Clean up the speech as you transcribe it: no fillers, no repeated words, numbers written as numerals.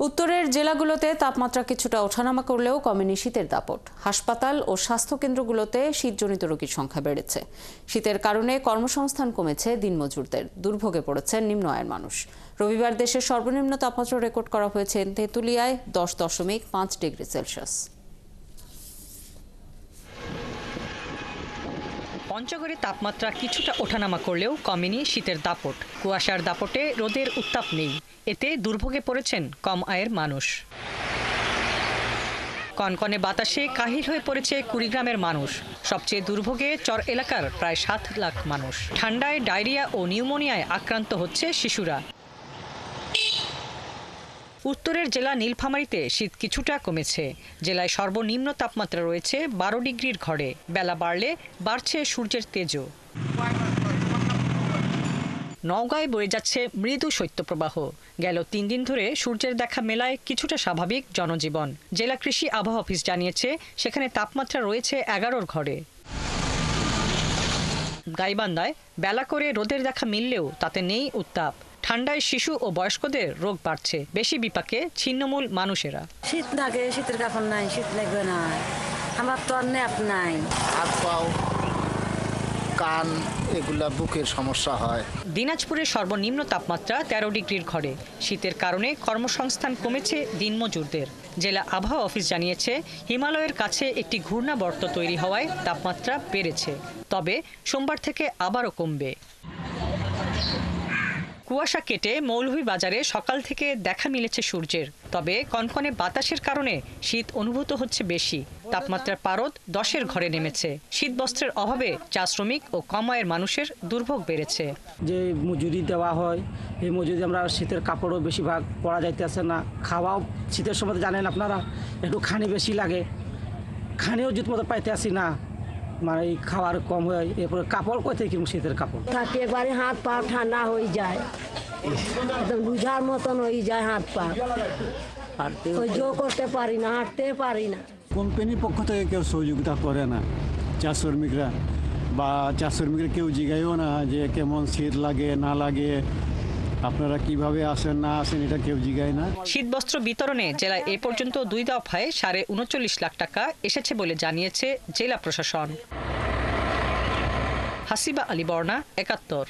উত্তরের জেলাগুলোতে তাপমাত্রা কিছুটা ওঠানামা করলেও কমেনি শীতের দাপট। হাসপাতাল ও স্বাস্থ্যকেন্দ্রগুলোতে শীতজনিত রোগীর সংখ্যা বেড়েছে। শীতের কারণে কর্মসংস্থান কমেছে দিনমজুরদের, দুর্ভোগে পড়েছেন নিম্ন আয়ের মানুষ। রবিবার দেশের সর্বনিম্ন তাপমাত্রা রেকর্ড করা হয়েছে তেঁতুলিয়ায় 10.5 ডিগ্রি সেলসিয়াস। পঞ্চগড়ে তাপমাত্রা কিছুটা ওঠানামা করলেও কমেনি শীতের দাপট। কুয়াশার দাপটে রোদের উত্তাপ নেই, এতে দুর্ভোগে পড়েছেন কম আয়ের মানুষ। কনকনে বাতাসে কাহিল হয়ে পড়েছে কুড়িগ্রামের মানুষ। সবচেয়ে দুর্ভোগে চর এলাকার প্রায় 7 লাখ মানুষ। ঠান্ডায় ডায়রিয়া ও নিউমোনিয়ায় আক্রান্ত হচ্ছে শিশুরা। উত্তরের জেলা নীলফামারীতে শীত কিছুটা কমেছে। জেলায় সর্বনিম্ন তাপমাত্রা রয়েছে 12 ডিগ্রির ঘরে। বেলা বাড়লে বাড়ছে সূর্যের তেজও। নওগাঁয় বয়ে যাচ্ছে মৃদু শৈত্যপ্রবাহ। গেল 3 দিন ধরে সূর্যের দেখা মেলায় কিছুটা স্বাভাবিক জনজীবন। জেলা কৃষি আবহাওয়া অফিস জানিয়েছে, সেখানে তাপমাত্রা রয়েছে 11 ঘরে। গাইবান্ধায় বেলা করে রোদের দেখা মিললেও তাতে নেই উত্তাপ। ঠান্ডায় শিশু ও বয়স্কদের রোগ বাড়ছে। বেশি বিপাকে ছিন্নমূল মানুষেরা। শীত লাগে, শীতের কাপড় নাই, শীত লাগবে না। আমার তো আর ন্যাপ নাই। হাত পাও, কান, এগুলা বুকের সমস্যা হয়। দিনাজপুরের সর্বনিম্ন তাপমাত্রা 13 ডিগ্রির ঘরে। শীতের কারণে কর্মসংস্থান কমেছে দিনমজুরদের। জেলা আবহাওয়া অফিস জানিয়েছে, হিমালয়ের কাছে একটি ঘূর্ণাবর্ত তৈরি হওয়ায় তাপমাত্রা বেড়েছে। তবে সোমবার থেকে আবারও কমবে। কুয়াশা কেটে মৌলভীবাজারে সকাল থেকে দেখা মিলেছে সূর্যের। তবে কনকনে বাতাসের কারণে শীত অনুভূত হচ্ছে বেশি। তাপমাত্রার পারদ 10-এর ঘরে নেমেছে। শীতবস্ত্রের অভাবে চা শ্রমিক ও কম আয়ের মানুষের দুর্ভোগ বেড়েছে। যে মজুরি দেওয়া হয়, এই মজুরি আমরা শীতের কাপড়ও বেশিরভাগ পরা যাইতেছে না। খাওয়াও শীতের সময় জানেন আপনারা, একটু খানি বেশি লাগে, খানিও জুত মতো পাইতে আসি না, মানে এই খাওয়ার কম হয়। এরপরে কাপড় কোথায় কিনবো শীতের কাপড়? থাকে একবারে হাত পা ঠান্ডা হয়ে যায়, একদম বুঝার মতন হয়ে যায় হাত পা। সহ্য করতে পারি না, হাঁটতে পারি না। কোম্পানির পক্ষ থেকে কেউ সহযোগিতা করে না। চা শ্রমিকরা কেউ জিগাইও না যে কেমন শীত লাগে না লাগে, আপনারা কিভাবে আসেন না আসেন, এটা কেউ জিগায় না। শীতবস্ত্র বিতরণে জেলায় এ পর্যন্ত 2 দফায় 39.5 লাখ টাকা এসেছে বলে জানিয়েছে জেলা প্রশাসন। হাসিবা আলী বর্ণা, 71।